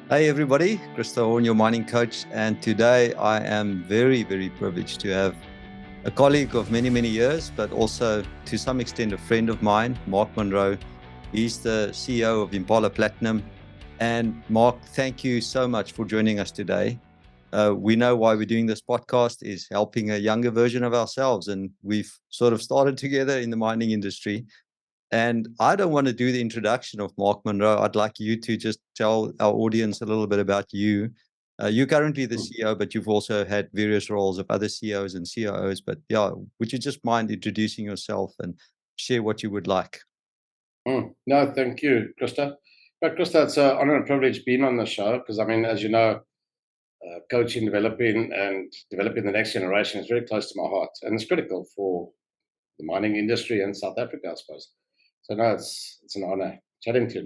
Hey everybody, Christo, your mining coach, and today I am very, very privileged to have a colleague of many, many years, but also to some extent a friend of mine, Mark Munroe. He's the CEO of Impala Platinum. And Mark, thank you so much for joining us today. We know why we're doing this podcast is helping a younger version of ourselves, and we've sort of started together in the mining industry. And I don't want to do the introduction of Mark Munroe. I'd like you to just tell our audience a little bit about you. You're currently the CEO, but you've also had various roles of other CEOs and COOs. But yeah, would you just mind introducing yourself and share what you would like? No, thank you, Krista. But Krista, it's an honor and privilege being on the show because, I mean, as you know, coaching, developing the next generation is very close to my heart, and it's critical for the mining industry in South Africa, I suppose. So, no, it's an honor chatting to you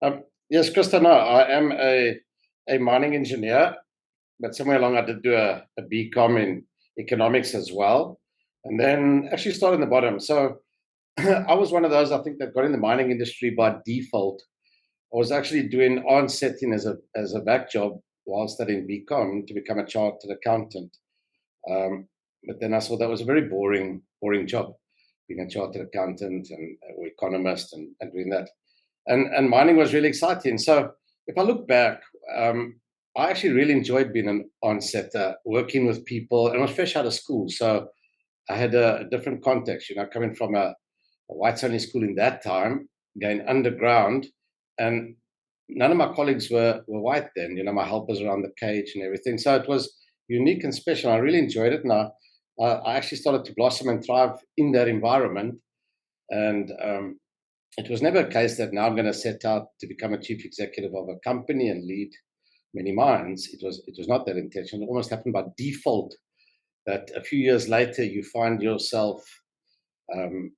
now. Yes, Krista, no, I am a mining engineer, but somewhere along I did do a BCom in economics as well, and then actually started in the bottom. So I was one of those, I think, that got in the mining industry by default. I was actually doing on-setting as a back job while studying BCom to become a chartered accountant. But then I saw that was a very boring job, being a chartered accountant or economist and doing that. And mining was really exciting. So if I look back, I actually really enjoyed being an on-setter, working with people, and I was fresh out of school. So I had a different context, coming from a whites only school in that time, going underground, and none of my colleagues were white then. My helpers around the cage and everything. So it was unique and special. I really enjoyed it, and I actually started to blossom and thrive in that environment. And it was never a case that now I'm going to set out to become a chief executive of a company and lead many mines. It was not that intention. It almost happened by default that a few years later you find yourself um,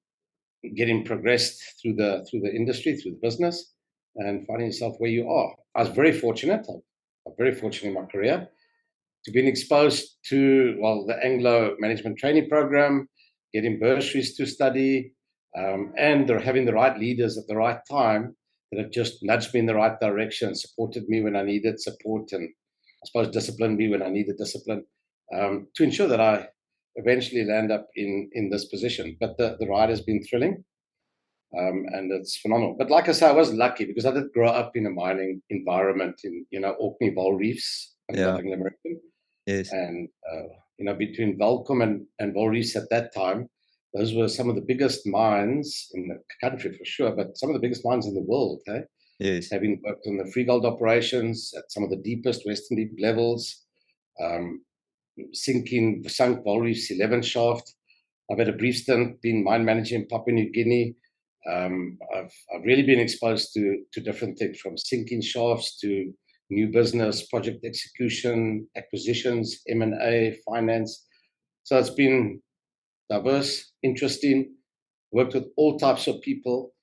getting progressed through the industry, through the business, and finding yourself where you are. I was very fortunate. I'm very fortunate in my career to being exposed to the Anglo Management Training Program, getting bursaries to study, and they're having the right leaders at the right time that have just nudged me in the right direction, supported me when I needed support, and I suppose disciplined me when I needed discipline, to ensure that I eventually land up in this position. But the ride has been thrilling, and it's phenomenal. But like I say, I was lucky because I did grow up in a mining environment in Orkney Vole Reefs and Yeah. Anglo American, Yes. and between Volcom and Vole Reefs at that time, those were some of the biggest mines in the country for sure, but some of the biggest mines in the world. Yes. Having worked on the free gold operations at some of the deepest Western Deep levels, um, sunk Vole Reefs 11 shaft. I've had a brief stint being mine manager in Papua New Guinea. I've really been exposed to different things, from sinking shafts to new business, project execution, acquisitions, M&A, finance. So it's been diverse, interesting, worked with all types of people,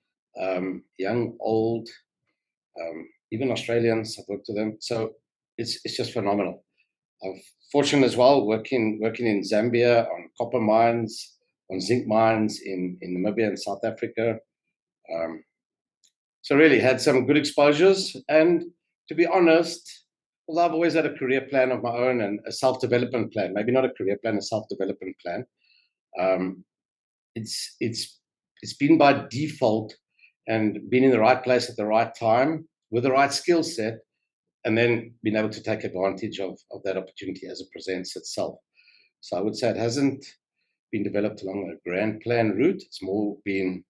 young, old, even Australians. I've worked with them. So it's just phenomenal. I'm fortunate as well, working in Zambia on copper mines, on zinc mines in Namibia and South Africa. Um, so really had some good exposures. And to be honest, well, I've always had a career plan of my own and a self-development plan. Maybe not a career plan, a self-development plan. Um, it's been by default and being in the right place at the right time with the right skill set, and then being able to take advantage of that opportunity as it presents itself. So I would say it hasn't been developed along a grand plan route. It's more been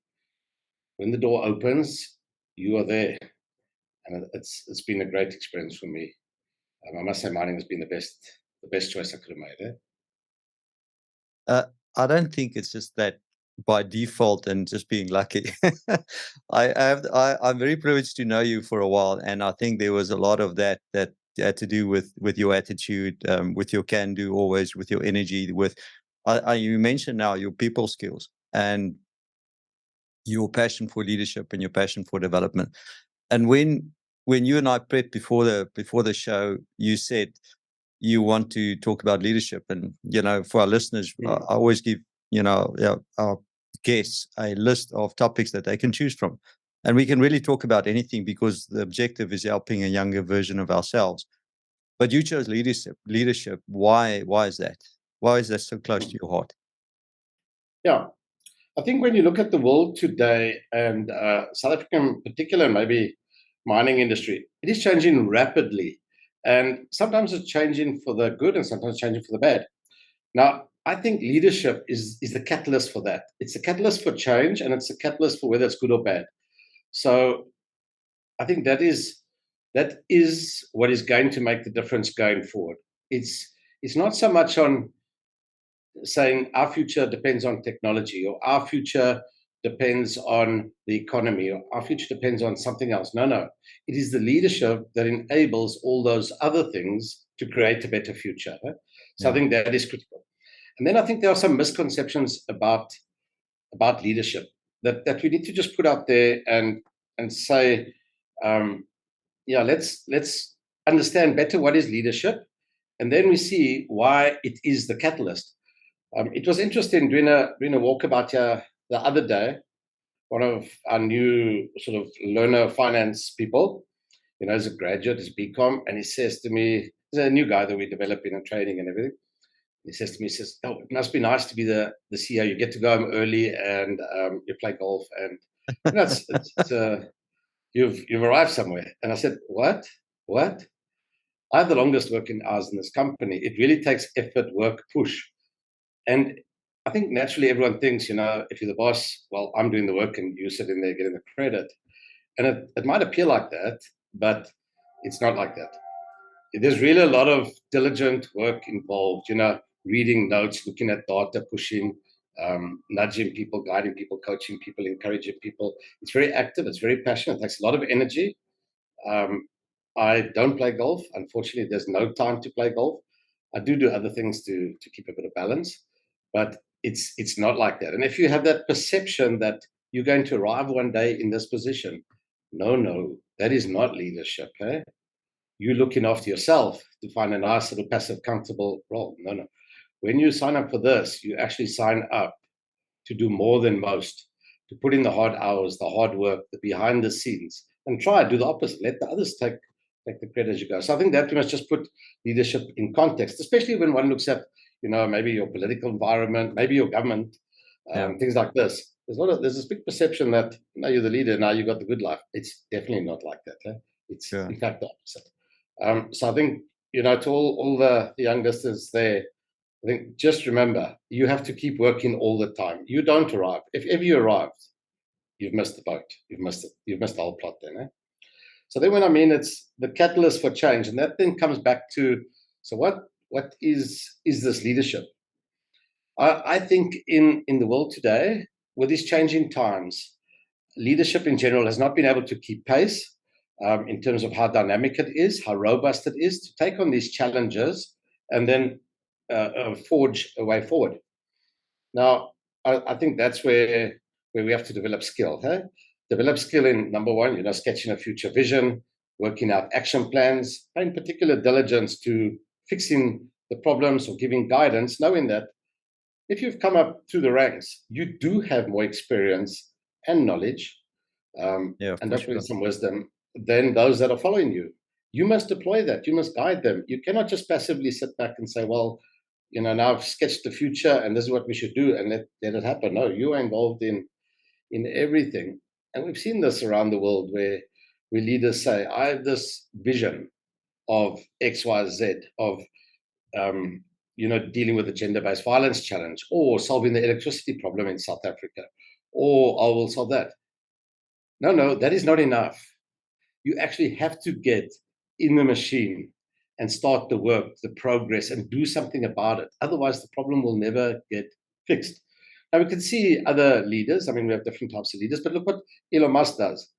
when the door opens, you are there, and it's been a great experience for me. I must say, mining has been the best choice I could have made. Uh, I don't think it's just that by default and just being lucky. I'm very privileged to know you for a while, and I think there was a lot of that had to do with your attitude, with your can do always, with your energy, with you mentioned now your people skills and your passion for leadership and your passion for development. And when you and I prepped before the show, you said you want to talk about leadership. And, for our listeners, I always give, our guests a list of topics that they can choose from. And we can really talk about anything because the objective is helping a younger version of ourselves. But you chose leadership. Why is that? Why is that so close to your heart? Yeah, I think when you look at the world today, and South Africa in particular, maybe mining industry, it is changing rapidly. And sometimes it's changing for the good and sometimes changing for the bad. Now, I think leadership is the catalyst for that. It's a catalyst for change, and it's a catalyst for whether it's good or bad. So I think that is what is going to make the difference going forward. It's not so much on saying our future depends on technology, or our future depends on the economy, or our future depends on something else. No. It is the leadership that enables all those other things to create a better future. So I think that is critical. And then I think there are some misconceptions about leadership that we need to just put out there and say, let's understand better what is leadership, and then we see why it is the catalyst. It was interesting doing a walkabout here the other day. One of our new sort of learner finance people, as a graduate, is BCom, and he says to me, he's a new guy that we're developing and training and everything. He says to me, "Oh, it must be nice to be the CEO. You get to go home early and you play golf, and you've arrived somewhere." And I said, "What? What? I have the longest working hours in this company. It really takes effort, work, push." And I think naturally everyone thinks, if you're the boss, well, I'm doing the work and you sit in there getting the credit. And it might appear like that, but it's not like that. There's really a lot of diligent work involved, reading notes, looking at data, pushing, nudging people, guiding people, coaching people, encouraging people. It's very active. It's very passionate. It takes a lot of energy. I don't play golf. Unfortunately, there's no time to play golf. I do other things to keep a bit of balance, but it's not like that. And if you have that perception that you're going to arrive one day in this position, no, that is not leadership. You're looking after yourself to find a nice little passive, comfortable role. No. When you sign up for this, you actually sign up to do more than most, to put in the hard hours, the hard work, the behind the scenes, and try to do the opposite. Let the others take the credit as you go. So I think that we must just put leadership in context, especially when one looks at, maybe your political environment, maybe your government, things like this. There's this big perception that now you're the leader, now you got the good life. It's definitely not like that. It's in fact the opposite. So I think, to all the young listeners there, I think just remember, you have to keep working all the time. You don't arrive. If ever you arrived, you've missed the boat. You've missed it. You've missed the whole plot then. So then when it's the catalyst for change, and that then comes back to, so what is this leadership? I think in the world today, with these changing times, leadership in general has not been able to keep pace in terms of how dynamic it is, how robust it is to take on these challenges and then forge a way forward. Now, I think that's where we have to develop skill. Develop skill in, number one, sketching a future vision, working out action plans, in particular diligence to fixing the problems or giving guidance, knowing that if you've come up through the ranks, you do have more experience and knowledge, and definitely some wisdom than those that are following you. You must deploy that. You must guide them. You cannot just passively sit back and say, well, now I've sketched the future and this is what we should do and let it happen. No, you are involved in everything. And we've seen this around the world where leaders say, I have this vision of X, Y, Z, of dealing with the gender-based violence challenge, or solving the electricity problem in South Africa, or I will solve that. No, that is not enough. You actually have to get in the machine and start the work, the progress, and do something about it. Otherwise, the problem will never get fixed. Now, we can see other leaders. I mean, we have different types of leaders, but look what Elon Musk does.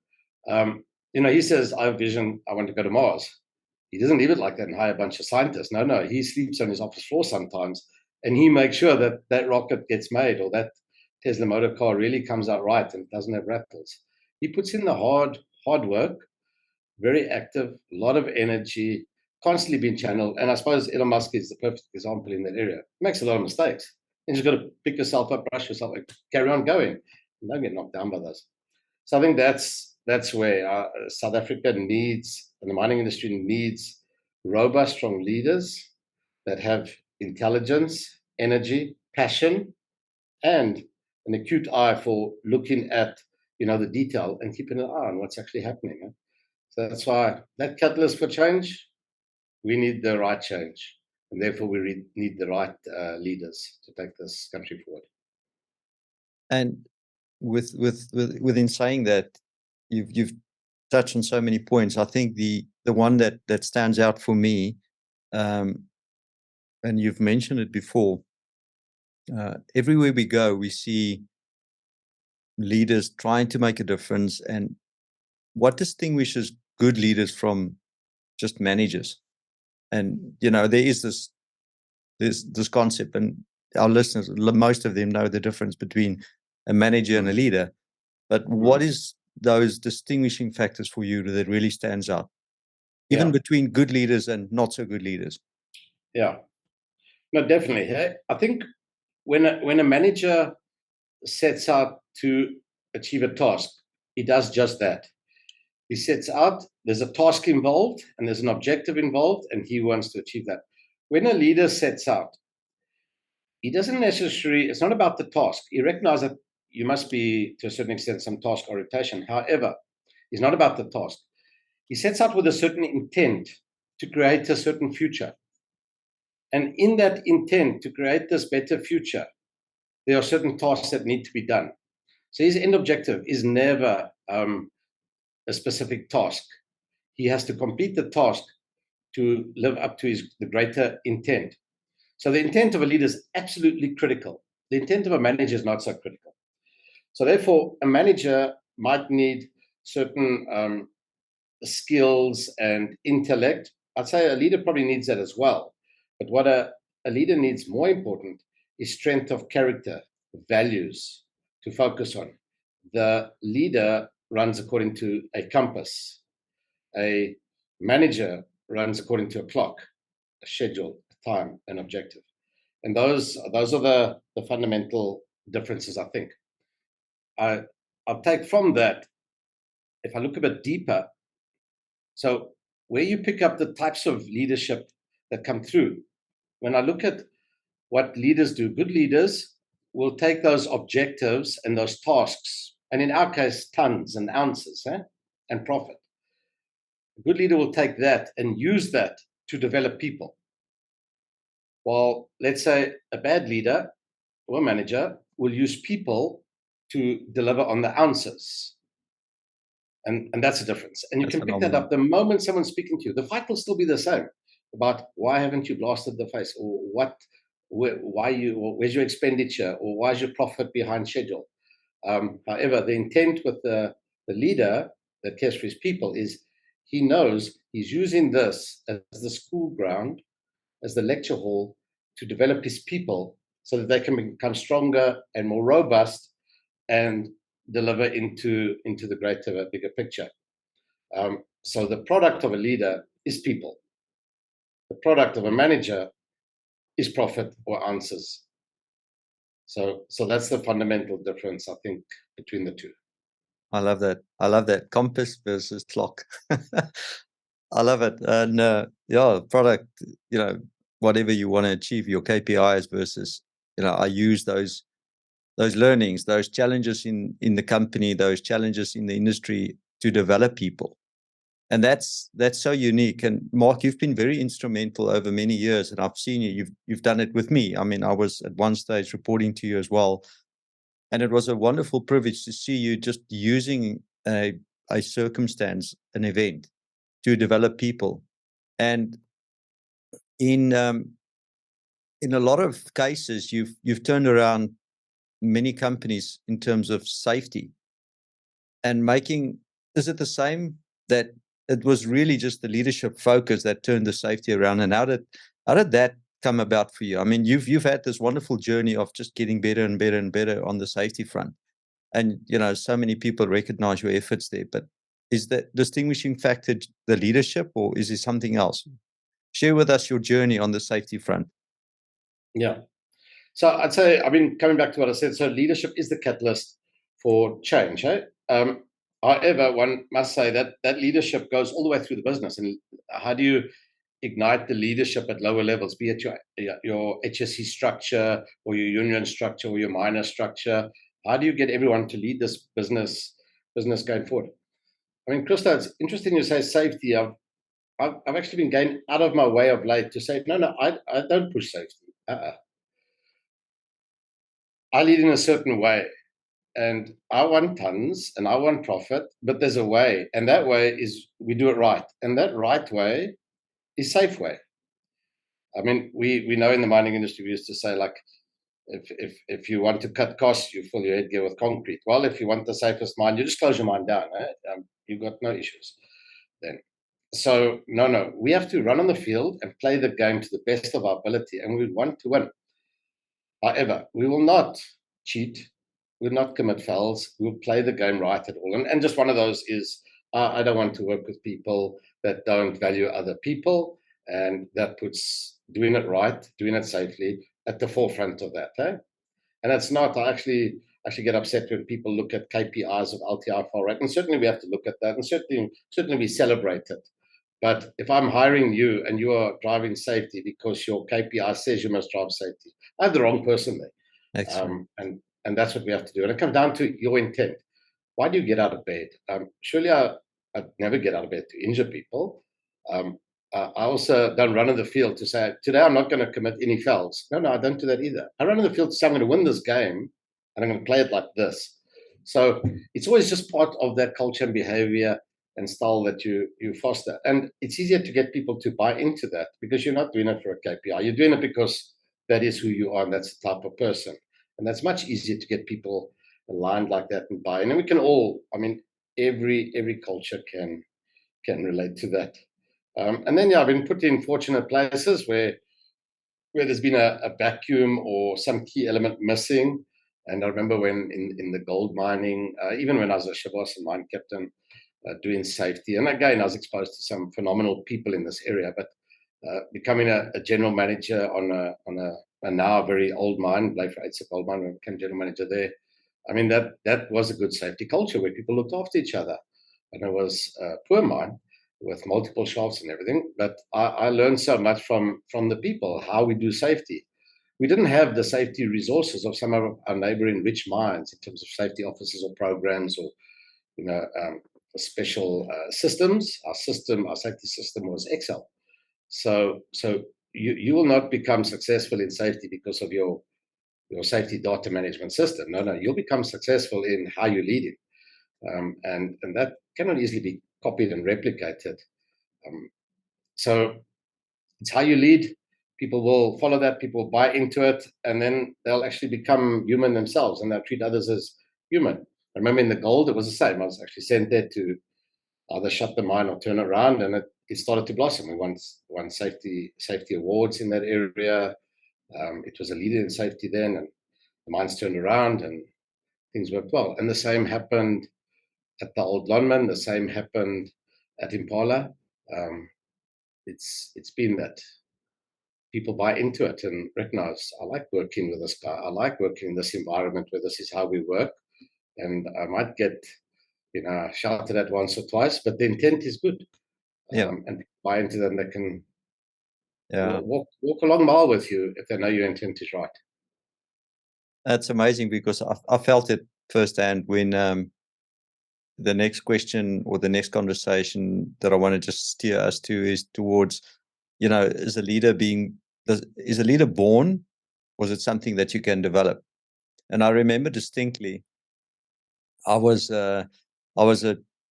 He says, I have a vision, I want to go to Mars. He doesn't leave it like that and hire a bunch of scientists. No, he sleeps on his office floor sometimes, and he makes sure that that rocket gets made or that Tesla motor car really comes out right and doesn't have rattles. He puts in the hard work, very active, a lot of energy, constantly being channeled. And I suppose Elon Musk is the perfect example in that area. He makes a lot of mistakes. And you've got to pick yourself up, brush yourself, and carry on going. And don't get knocked down by those. So I think that's where South Africa needs, and the mining industry needs, robust, strong leaders that have intelligence, energy, passion, and an acute eye for looking at the detail and keeping an eye on what's actually happening. So that's why that catalyst for change, we need the right change, and therefore we need the right leaders to take this country forward. And within saying that, you've touched on so many points. I think the one that stands out for me, and you've mentioned it before, everywhere we go, we see leaders trying to make a difference. And what distinguishes good leaders from just managers? And there is this concept, and our listeners, most of them know the difference between a manager and a leader. But what is those distinguishing factors for you that really stands out, even between good leaders and not so good leaders? Yeah, no, definitely. I think when a manager sets out to achieve a task, he does just that. He sets out, there's a task involved and there's an objective involved, and he wants to achieve that. When a leader sets out, he doesn't necessarily, it's not about the task. He recognizes that you must be, to a certain extent, some task orientation. However, it's not about the task. He sets out with a certain intent to create a certain future. And in that intent to create this better future, there are certain tasks that need to be done. So his end objective is never a specific task. He has to complete the task to live up to the greater intent. So the intent of a leader is absolutely critical. The intent of a manager is not so critical. So therefore, a manager might need certain skills and intellect. I'd say a leader probably needs that as well. But what a leader needs, more important, is strength of character, values to focus on. The leader runs according to a compass. A manager runs according to a clock, a schedule, a time, an objective. And those are the fundamental differences, I think. I'll take from that, if I look a bit deeper, so where you pick up the types of leadership that come through, when I look at what leaders do, good leaders will take those objectives and those tasks, and in our case, tons and ounces, and profit. A good leader will take that and use that to develop people. While, let's say, a bad leader or manager will use people to deliver on the ounces. And that's the difference. And you can pick that up the moment someone's speaking to you. The fight will still be the same about why haven't you blasted the face, or where's your expenditure, or why is your profit behind schedule. However, the intent with the leader that cares for his people is he knows he's using this as the school ground, as the lecture hall, to develop his people so that they can become stronger and more robust and deliver into the greater, bigger picture. So the product of a leader is people. The product of a manager is profit or answers. So that's the fundamental difference, I think, between the two. I love that. I love that. Compass versus clock. I love it. And product, whatever you want to achieve, your KPIs versus, I use those learnings, those challenges in the company, those challenges in the industry to develop people. And that's so unique. And Mark, you've been very instrumental over many years, and I've seen you've done it with me. I mean, I was at one stage reporting to you as well. And it was a wonderful privilege to see you just using a circumstance, an event, to develop people. And in a lot of cases, you've turned around many companies in terms of safety and making. Is it the same, that it was really just the leadership focus that turned the safety around? And how did that come about for you? I mean, you've had this wonderful journey of just getting better and better and better on the safety front, and so many people recognize your efforts there. But is that distinguishing factor the leadership, or is it something else? Share with us your journey on the safety front. Yeah. So I'd say, coming back to what I said, so leadership is the catalyst for change. However, one must say that that leadership goes all the way through the business. And how do you ignite the leadership at lower levels, be it your HSE structure or your union structure or your minor structure? How do you get everyone to lead this business going forward? I mean, Christo, it's interesting you say safety. I've actually been going out of my way of late to say, no, I don't push safety. I lead in a certain way, and I want tons and I want profit, but there's a way, and that way is we do it right, and that right way is safe way. I mean, we know in the mining industry we used to say, like, if you want to cut costs, you fill your headgear with concrete. Well, if you want the safest mine, you just close your mine down. You've got no issues then. So no, we have to run on the field and play the game to the best of our ability, and we want to win. However, we will not cheat. We'll not commit fouls. We'll play the game right at all. And just one of those is I don't want to work with people that don't value other people, and that puts doing it right, doing it safely at the forefront of that. Eh? And it's not. I actually get upset when people look at KPIs of LTI fall rate, and certainly we have to look at that, and certainly we celebrate it. But if I'm hiring you and you are driving safety because your KPI says you must drive safety, I have the wrong person there. And that's what we have to do. And it comes down to your intent. Why do you get out of bed? Surely I'd never get out of bed to injure people. I also don't run in the field to say, today I'm not going to commit any fouls. No, I don't do that either. I run in the field to say, I'm going to win this game and I'm going to play it like this. So it's always just part of that culture and behavior and style that you foster. And it's easier to get people to buy into that because you're not doing it for a KPI. You're doing it because that is who you are and that's the type of person. And that's much easier to get people aligned like that and buy in. And we can all, I mean, every culture can relate to that. And then, I've been put in fortunate places where there's been a vacuum or some key element missing. And I remember when in the gold mining, even when I was a Shabos and mine captain, doing safety. And again, I was exposed to some phenomenal people in this area, but becoming a general manager on a now very old mine, Blyfraitse gold mine, when I became general manager there. I mean, that was a good safety culture where people looked after each other. And it was a poor mine with multiple shafts and everything. But I learned so much from the people, how we do safety. We didn't have the safety resources of some of our neighboring rich mines in terms of safety officers or programs or, special systems. Our safety system was Excel. So you will not become successful in safety because of your safety data management system. No, you'll become successful in how you lead it. And that cannot easily be copied and replicated. So it's how you lead. People will follow that, people will buy into it, and then they'll actually become human themselves and they'll treat others as human. I remember in the gold, it was the same. I was actually sent there to either shut the mine or turn it around, and it started to blossom. We won safety awards in that area. It was a leader in safety then, and the mines turned around and things worked well. And the same happened at the old Lonman. The same happened at Impala. It's been that people buy into it and recognize, I like working with this guy. I like working in this environment where this is how we work. And I might get, shouted at once or twice, but the intent is good. And people buy into them. They can walk a long mile with you if they know your intent is right. That's amazing because I felt it firsthand when the next question or the next conversation that I want to just steer us to is towards, is a leader born, or is it something that you can develop? And I remember distinctly, I was a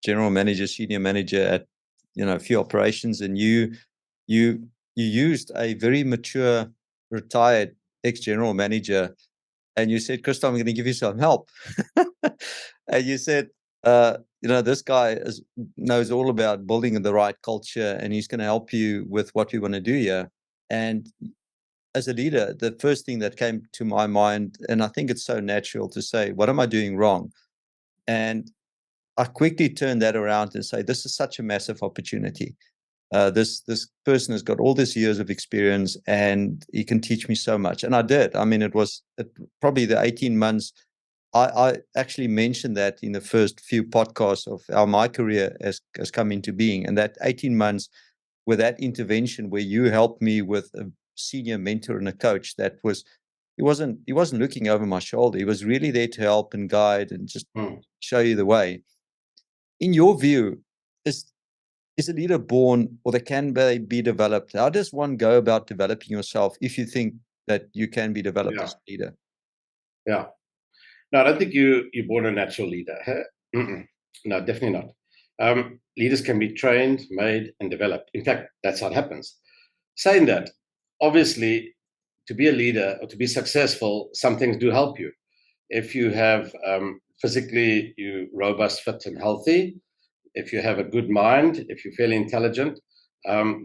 general manager, senior manager at a few operations, and you used a very mature, retired ex-general manager, and you said, Christo, I'm going to give you some help. And you said, this guy knows all about building the right culture, and he's going to help you with what we want to do here. And as a leader, the first thing that came to my mind, and I think it's so natural to say, what am I doing wrong? And I quickly turned that around and say, this is such a massive opportunity. This person has got all these years of experience and he can teach me so much. And I did. I mean, it was probably the 18 months I actually mentioned that in the first few podcasts of how my career has come into being, and that 18 months with that intervention where you helped me with a senior mentor and a coach, that was, he wasn't looking over my shoulder. He was really there to help and guide and just show you the way. In your view, is a leader born, or can they be developed? How does one go about developing yourself if you think that you can be developed as a leader? Yeah. No, I don't think you're born a natural leader. No, definitely not. Leaders can be trained, made, and developed. In fact, that's how it happens. Saying that, obviously, to be a leader or to be successful, some things do help you. If you have physically you robust, fit, and healthy, if you have a good mind, if you're fairly intelligent,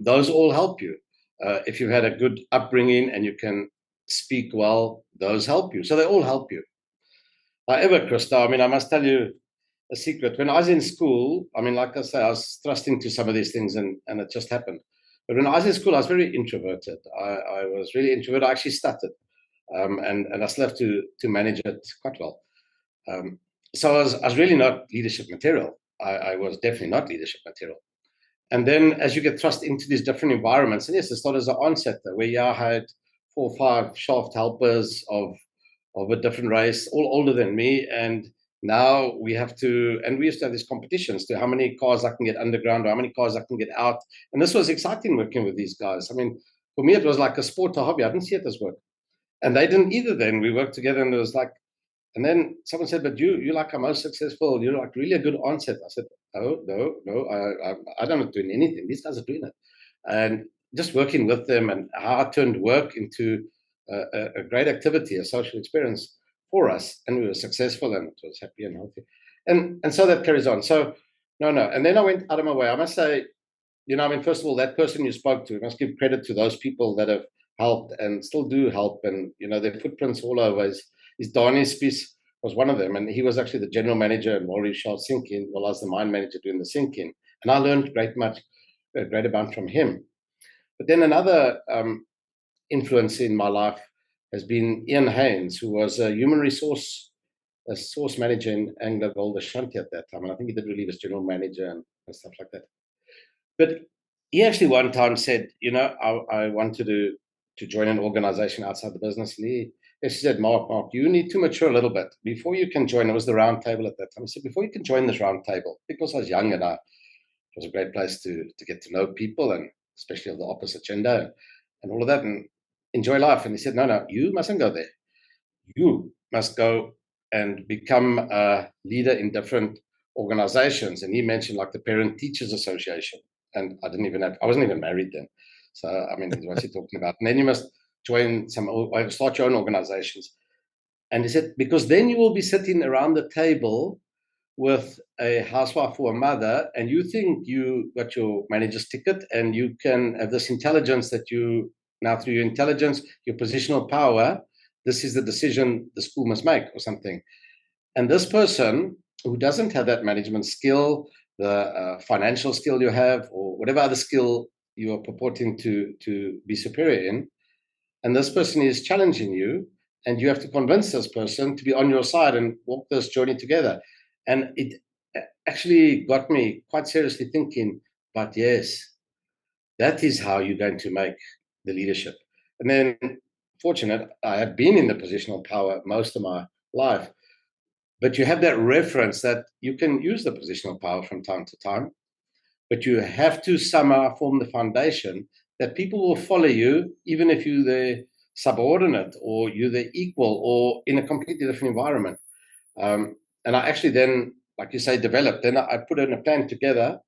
those all help you. If you've had a good upbringing and you can speak well, those help you. So they all help you. However, Christo, I mean, I must tell you a secret. When I was in school, I mean, like I say, I was thrusting to some of these things and it just happened. But when I was in school, I was very introverted. I was really introverted. I actually stuttered. And I still have to manage it quite well. So I was really not leadership material. I was definitely not leadership material. And then as you get thrust into these different environments, and yes, it started as an onsetter where I had 4 or 5 shaft helpers of a different race, all older than me. And now we used to have these competitions to how many cars I can get underground or how many cars I can get out. And this was exciting working with these guys. I mean, for me, it was like a sport, a hobby. I didn't see it as work. And they didn't either then. We worked together and it was like, and then someone said, but you're like our most successful. You're like really a good onset. I said, oh, no, I don't know doing anything. These guys are doing it. And just working with them and how I turned work into a great activity, a social experience for us. And we were successful and it was happy and healthy. And so that carries on. So, no. And then I went out of my way. I must say, I mean, first of all, that person you spoke to, you must give credit to those people that have helped and still do help. And, their footprints all over. His Danish piece was one of them. And he was actually the general manager in Monroe sinking, while I was the mine manager doing the sinking. And I learned a great amount from him. But then another influence in my life has been Ian Haynes, who was a human resource source manager in Anglo Gold Ashanti at that time. And I think he did relieve as general manager and stuff like that. But he actually one time said, I wanted to join an organization outside the business. And he said, Mark, you need to mature a little bit before you can join. It was the round table at that time. He said, before you can join this round table, because I was young and it was a great place to get to know people, and especially of the opposite gender and all of that, and enjoy life. And he said, no, you mustn't go there. You must go and become a leader in different organizations. And he mentioned like the Parent Teachers Association. And I wasn't even married then. So, I mean, what's he talking about? And then you must start your own organizations. And he said, because then you will be sitting around the table with a housewife or a mother, and you think you got your manager's ticket and you can have this intelligence that now through your intelligence, your positional power, this is the decision the school must make or something. And this person who doesn't have that management skill, the financial skill you have, or whatever other skill you are purporting to be superior in, and this person is challenging you, and you have to convince this person to be on your side and walk this journey together. And it actually got me quite seriously thinking, but yes, that is how you're going to make the leadership. And then, fortunate, I have been in the positional power most of my life, but you have that reference that you can use the positional power from time to time, but you have to somehow form the foundation that people will follow you, even if you're the subordinate or you're the equal or in a completely different environment. And I actually then, like you say, developed. Then I put in a plan together,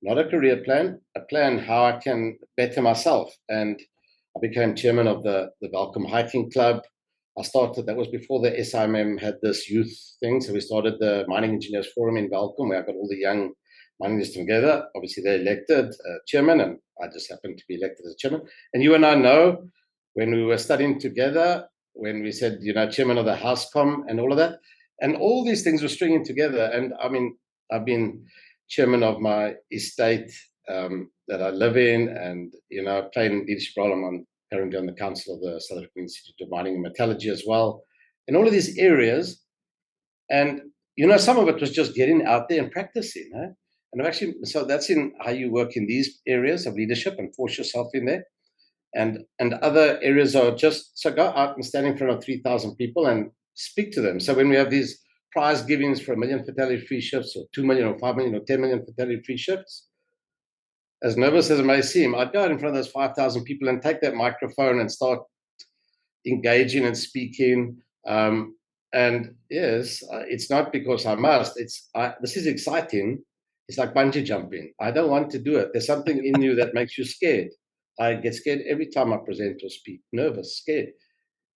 not a career plan, a plan how I can better myself. And I became chairman of the Welcome Hiking Club. That was before the SIMM had this youth thing. So we started the Mining Engineers Forum in Welcome, where I got all the young mining engineers together. Obviously, they elected chairman, and I just happened to be elected as chairman. And you and I know when we were studying together, when we said, chairman of the Housecom and all of that, and all these things were stringing together. And I mean, I've been chairman of my estate that I live in, and playing leadership role. I'm currently on the council of the South African Institute of Mining and Metallurgy as well. In all of these areas, And some of it was just getting out there and practicing. And so that's in how you work in these areas of leadership and force yourself in there. And other areas are just, so go out and stand in front of 3,000 people and speak to them. So when we have these prize givings for 1 million fatality-free shifts, or 2 million, or 5 million, or 10 million fatality-free shifts, as nervous as it may seem, I'd go out in front of those 5,000 people and take that microphone and start engaging and speaking. And yes, it's not because I must. This is exciting. It's like bungee jumping. I don't want to do it. There's something in you that makes you scared. I get scared every time I present or speak, nervous, scared.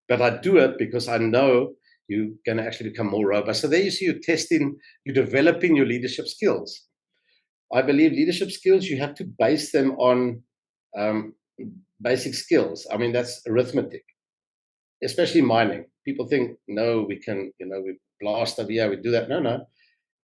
But I do it because I know you're going to actually become more robust. So there you see you're testing, you're developing your leadership skills. I believe leadership skills, you have to base them on basic skills. I mean, that's arithmetic, especially mining. People think, no, we can, we blast over here, we do that. No.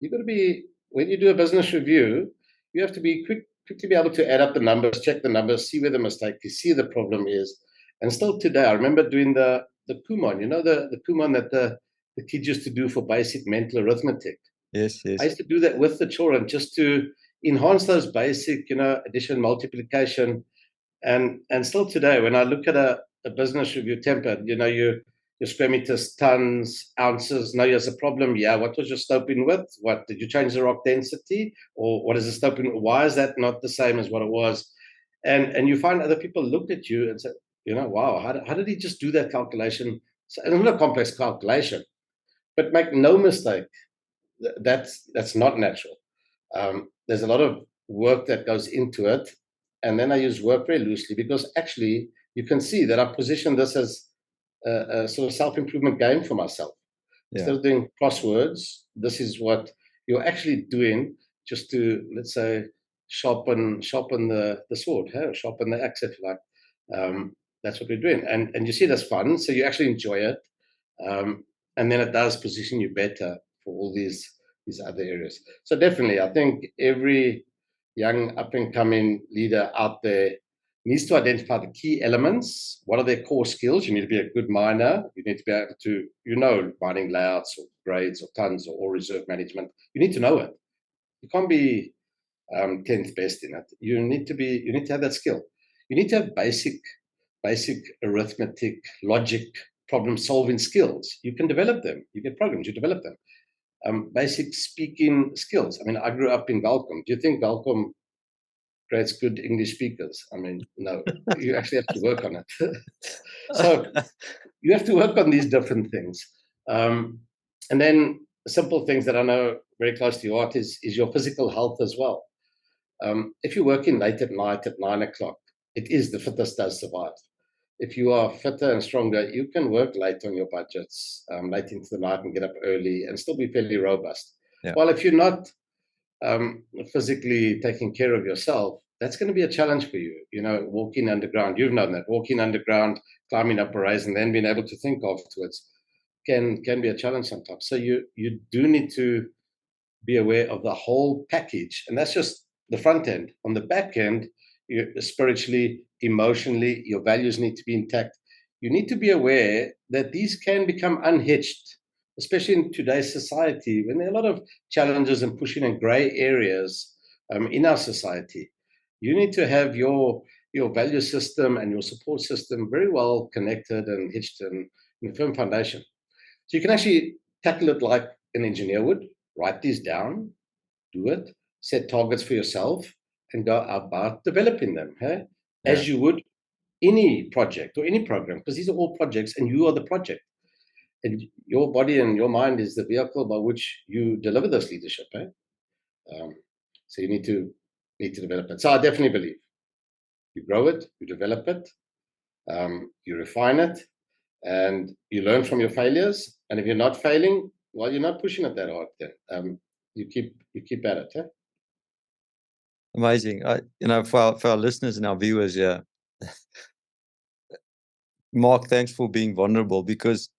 You've got to be, when you do a business review, you have to be quickly be able to add up the numbers, check the numbers, see where the mistake is, see the problem is. And still today, I remember doing the Kumon, the Kumon that the kids used to do for basic mental arithmetic. Yes. I used to do that with the children just to enhance those basic, addition, multiplication. And still today, when I look at a business review template, your square meters, tons, ounces. Now here's a problem. Yeah, what was your stoping width? What did you change the rock density, or what is the stoping? Why is that not the same as what it was? And you find other people look at you and say, wow, how did he just do that calculation? So, and it's not a complex calculation, but make no mistake, that's not natural. There's a lot of work that goes into it. And then I use work very loosely because actually you can see that I position this as a sort of self-improvement game for myself. Yeah. Instead of doing crosswords, this is what you're actually doing just to, let's say, sharpen the sword, sharpen the axe, if you like. That's what we're doing. And you see that's fun, so you actually enjoy it. And then it does position you better for all these other areas. So definitely, I think every young up-and-coming leader out there needs to identify the key elements. What are their core skills? You need to be a good miner. You need to be able to, mining layouts or grades or tons or reserve management. You need to know it. You can't be 10th best in it. You need to have that skill. You need to have basic arithmetic, logic, problem-solving skills. You can develop them. You get programs, you develop them. Basic speaking skills. I mean, I grew up in Welcome. Do you think Welcome creates good English speakers? I mean, no. You actually have to work on it. So you have to work on these different things. And then simple things that I know very close to your heart is your physical health as well. If you're working late at night at 9 o'clock, it is the fittest does survive. If you are fitter and stronger, you can work late on your budgets, late into the night and get up early and still be fairly robust. Yeah. While if you're not physically taking care of yourself, that's going to be a challenge for you. Walking underground, you've known that. Walking underground, climbing up a rise, and then being able to think afterwards can be a challenge sometimes. So you do need to be aware of the whole package, and that's just the front end. On the back end, spiritually, emotionally, your values need to be intact. You need to be aware that these can become unhitched, especially in today's society, when there are a lot of challenges and pushing in gray areas in our society. You need to have your value system and your support system very well connected and hitched in a firm foundation. So you can actually tackle it like an engineer would. Write these down, do it, set targets for yourself, and go about developing them, as you would any project or any program, because these are all projects and you are the project. And your body and your mind is the vehicle by which you deliver this leadership. So you need to develop it. So I definitely believe you grow it, you develop it, you refine it, and you learn from your failures. And if you're not failing, well, you're not pushing it that hard then. You keep at it. Amazing. For our listeners and our viewers, Mark, thanks for being vulnerable, because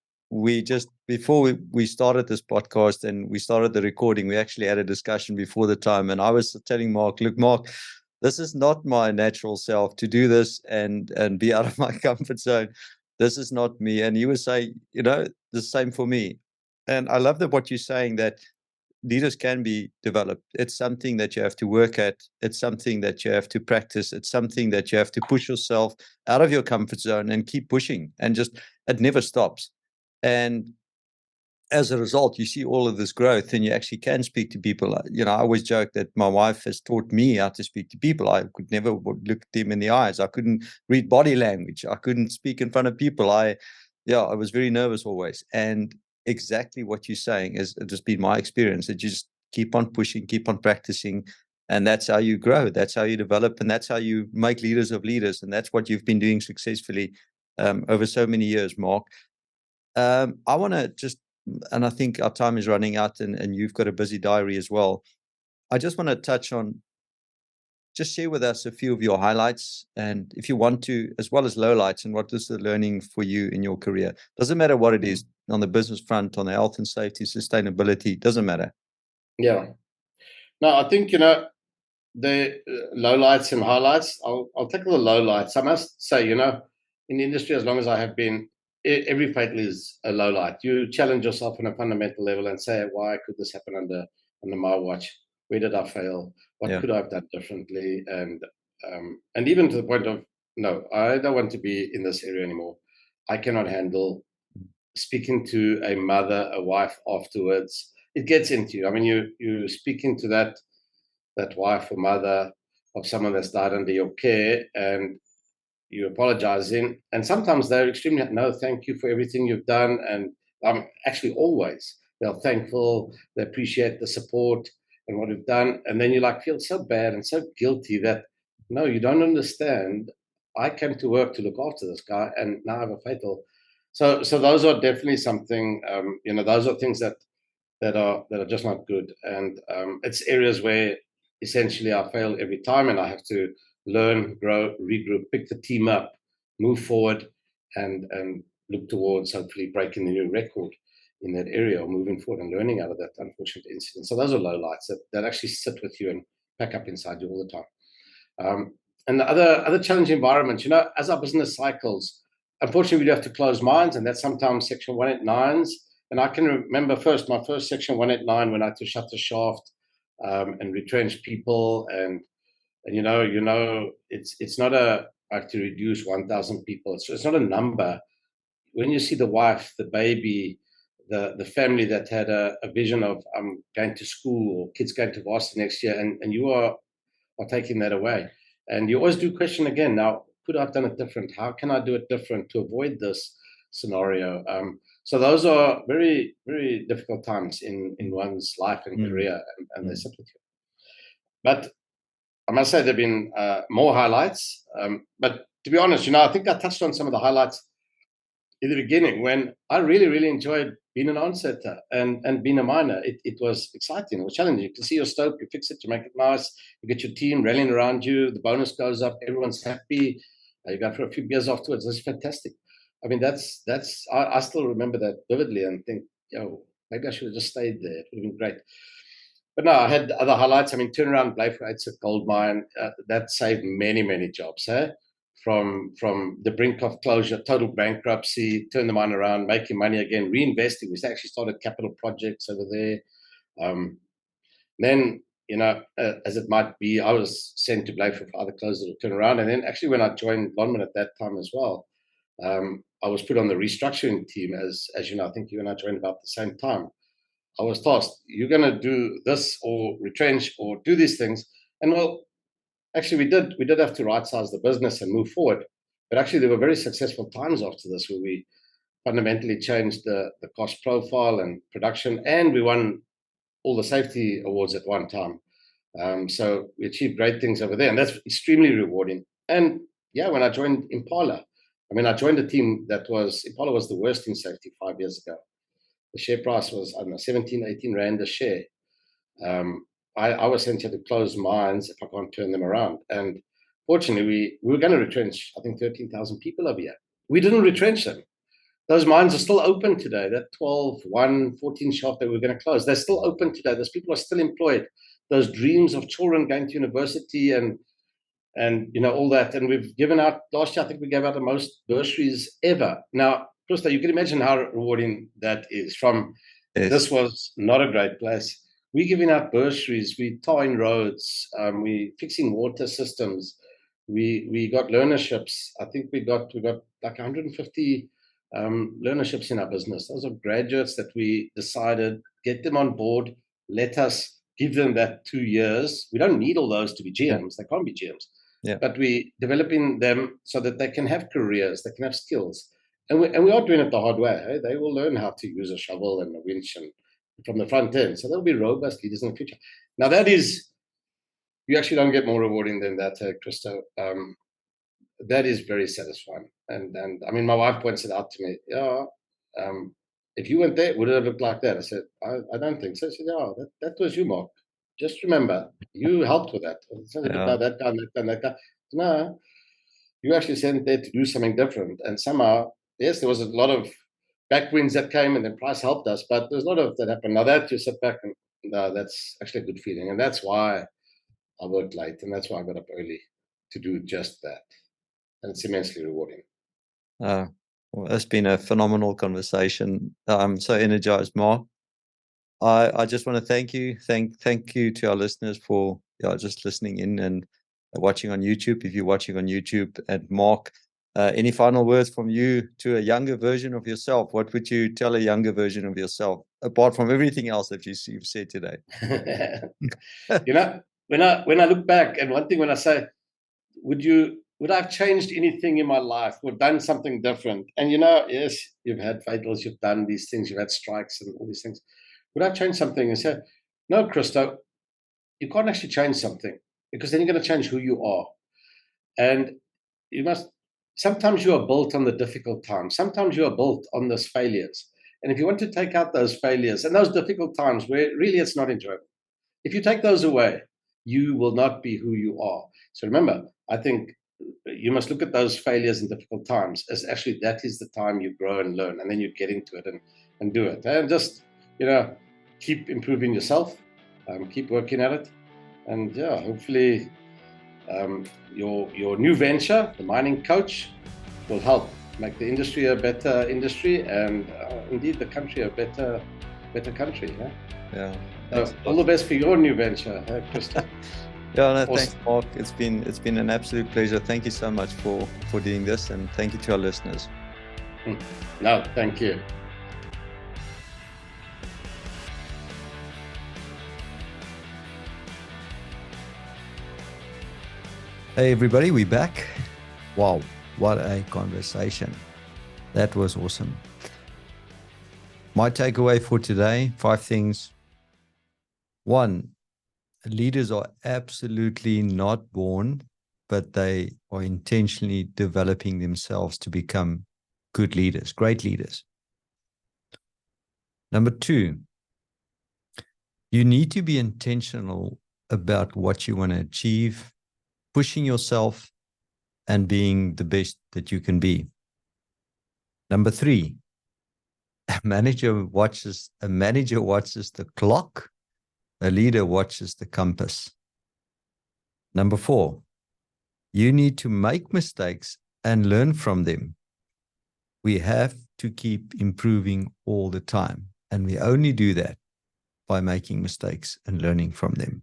before we started this podcast and we started the recording, we actually had a discussion before the time. And I was telling Mark, look, Mark, this is not my natural self to do this and be out of my comfort zone. This is not me. And he was saying, the same for me. And I love that what you're saying, that leaders can be developed. It's something that you have to work at. It's something that you have to practice. It's something that you have to push yourself out of your comfort zone and keep pushing, and just, it never stops. And as a result, you see all of this growth, and you actually can speak to people. I always joke that my wife has taught me how to speak to people. I could never look them in the eyes. I couldn't read body language. I couldn't speak in front of people. I was very nervous always. And exactly what you're saying has just been my experience. That you just keep on pushing, keep on practicing, and that's how you grow. That's how you develop, and that's how you make leaders of leaders. And that's what you've been doing successfully over so many years, Mark. I want to just, and I think our time is running out, and you've got a busy diary as well. I just want to touch on, just share with us a few of your highlights, and if you want to, as well as lowlights, and what is the learning for you in your career. Doesn't matter what it is, on the business front, on the health and safety, sustainability, doesn't matter. Yeah. No, I think, the lowlights and highlights. I'll tackle the lowlights. I must say, in the industry, as long as I have been, every fatal is a lowlight. You challenge yourself on a fundamental level and say, why could this happen under my watch? Where did I fail? What could I have done differently? And even to the point of, no, I don't want to be in this area anymore. I cannot handle speaking to a mother, a wife afterwards. It gets into you. I mean, you speaking to that wife or mother of someone that's died under your care, and you apologizing, and sometimes they're extremely, no, thank you for everything you've done, and actually always they're thankful, they appreciate the support and what we've done, and then you feel so bad and so guilty that, no, you don't understand, I came to work to look after this guy, and now I have a fatal. So those are definitely something, those are things that are just not good, and it's areas where essentially I fail every time, and I have to learn, grow, regroup, pick the team up, move forward, and look towards hopefully breaking the new record in that area, or moving forward and learning out of that unfortunate incident. So those are lowlights that actually sit with you and pack up inside you all the time. And the other challenging environments, as our business cycles, unfortunately, we do have to close mines, and that's sometimes Section 189s. And I can remember my first Section 189, when I had to shut the shaft and retrench people, and it's not to reduce 1,000 people. It's not a number. When you see the wife, the baby, the family that had a vision of going to school, or kids going to varsity next year, and you are taking that away. And you always do question again, now, could I have done it different? How can I do it different to avoid this scenario? So those are very, very difficult times in one's life and career, and they sit with you. But I must say there have been more highlights. But to be honest, I think I touched on some of the highlights in the beginning, when I really, really enjoyed being an onsetter and being a miner. It was exciting. It was challenging. You can see your stope, you fix it, you make it nice, you get your team rallying around you, the bonus goes up, everyone's happy, you go for a few beers afterwards. That's fantastic. I mean, I still remember that vividly, and think, maybe I should have just stayed there. It would have been great. But no, I had other highlights. I mean, turnaround Blyfraid's a gold mine. That saved many, many jobs, from the brink of closure, total bankruptcy, turn the mine around, making money again, reinvesting. We actually started capital projects over there. Then, as it might be, I was sent to Blyfraid for other closures to turn around. And then actually when I joined Lonman at that time as well, I was put on the restructuring team, as you know. I think you and I joined about the same time. I was tasked, you're going to do this, or retrench, or do these things. And well, actually, we did have to right-size the business and move forward. But actually, there were very successful times after this, where we fundamentally changed the cost profile and production, and we won all the safety awards at one time. So we achieved great things over there, and that's extremely rewarding. And yeah, when I joined Impala, I joined a team Impala was the worst in safety 5 years ago. The share price was, I don't know, 17, 18 Rand a share. I was sent here to close mines if I can't turn them around. And fortunately, we were going to retrench, I think, 13,000 people over here. We didn't retrench them. Those mines are still open today. That 12, 1, 14 shaft that we're going to close, they're still open today. Those people are still employed. Those dreams of children going to university and all that. And we've given out, last year, I think we gave out the most bursaries ever. Now, Christo, you can imagine how rewarding that is, from This was not a great place. We're giving out bursaries, we tarring roads, we fixing water systems. We got learnerships. I think we got like 150 learnerships in our business. Those are graduates that we decided get them on board. Let us give them that 2 years. We don't need all those to be GMs. They can't be GMs. Yeah. But we developing them so that they can have careers, they can have skills. And we are doing it the hard way. Hey? They will learn how to use a shovel and a winch and from the front end. So they'll be robust leaders in the future. Now that is, you actually don't get more rewarding than that, Christo. That is very satisfying. And I mean, my wife points it out to me. Yeah, if you went there, would it have looked like that? I said, I don't think so. She said, yeah, that was you, Mark. Just remember, you helped with that. It's not about that guy, that guy, and that guy. No, you actually sent there to do something different. And somehow, yes, there was a lot of backwinds that came and then price helped us, but there's a lot of that happened. Now that you sit back and no, that's actually a good feeling. And that's why I worked late and that's why I got up early to do just that. And it's immensely rewarding. Well, it's been a phenomenal conversation. I'm so energized, Mark. I just want to thank you. Thank you to our listeners for just listening in and watching on YouTube. If you're watching on YouTube, and Mark, any final words from you to a younger version of yourself? What would you tell a younger version of yourself, apart from everything else that you've said today? When I look back, and one thing when I say, would I have changed anything in my life? Would done something different? And yes, you've had fatals, you've done these things, you've had strikes and all these things. Would I change something? And say, no, Christo, you can't actually change something because then you're going to change who you are. And sometimes you are built on the difficult times. Sometimes you are built on those failures. And if you want to take out those failures and those difficult times where really it's not enjoyable, if you take those away, you will not be who you are. So remember, I think you must look at those failures and difficult times as actually that is the time you grow and learn, and then you get into it and do it. And just, keep improving yourself, keep working at it. And hopefully your new venture, the mining coach, will help make the industry a better industry and indeed the country a better country. Yeah. All the best for your new venture, Christo. Awesome. Thanks, Mark. It's been an absolute pleasure. Thank you so much for doing this, and thank you to our listeners. No, thank you. Hey everybody, we're back. Wow, what a conversation. That was awesome. My takeaway for today, 5 things. 1, leaders are absolutely not born, but they are intentionally developing themselves to become good leaders, great leaders. Number 2, you need to be intentional about what you want to achieve, pushing yourself and being the best that you can be. Number 3, a manager watches the clock. A leader watches the compass. Number 4, you need to make mistakes and learn from them. We have to keep improving all the time, and we only do that by making mistakes and learning from them.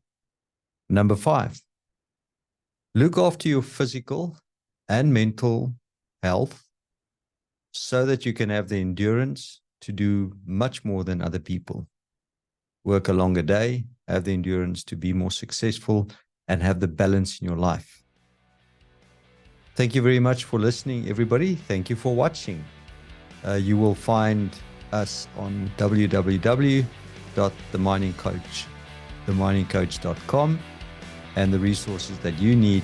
Number 5, look after your physical and mental health so that you can have the endurance to do much more than other people. Work a longer day, have the endurance to be more successful, and have the balance in your life. Thank you very much for listening, everybody. Thank you for watching. You will find us on www.theminingcoach.com and the resources that you need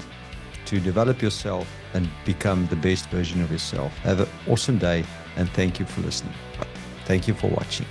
to develop yourself and become the best version of yourself. Have an awesome day, and thank you for listening. Thank you for watching.